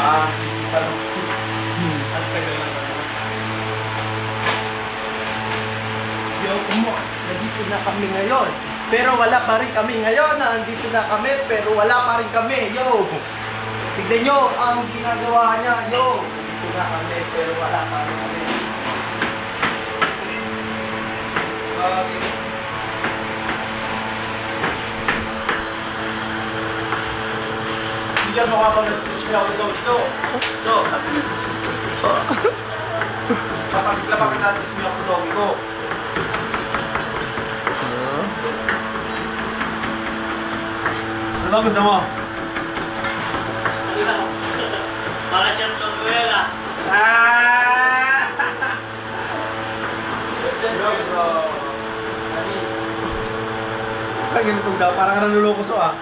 Yo, nandito na kami ngayon. Pero wala pa rin kami ngayon. Nandito na kami, pero wala pa rin kami. Yo! Tignan nyo ang ginagawa niya. Yo! Nandito na kami, pero wala pa rin kami. Diyan makapag nag-twitch na ako doon. So, papasigla pa kita nag-twitch na ako doon. Ito. Ano ba gusto mo? Para siyang Tonguela. Bro. Anis. Kaya ganitong daw, parang nanuloko so ah.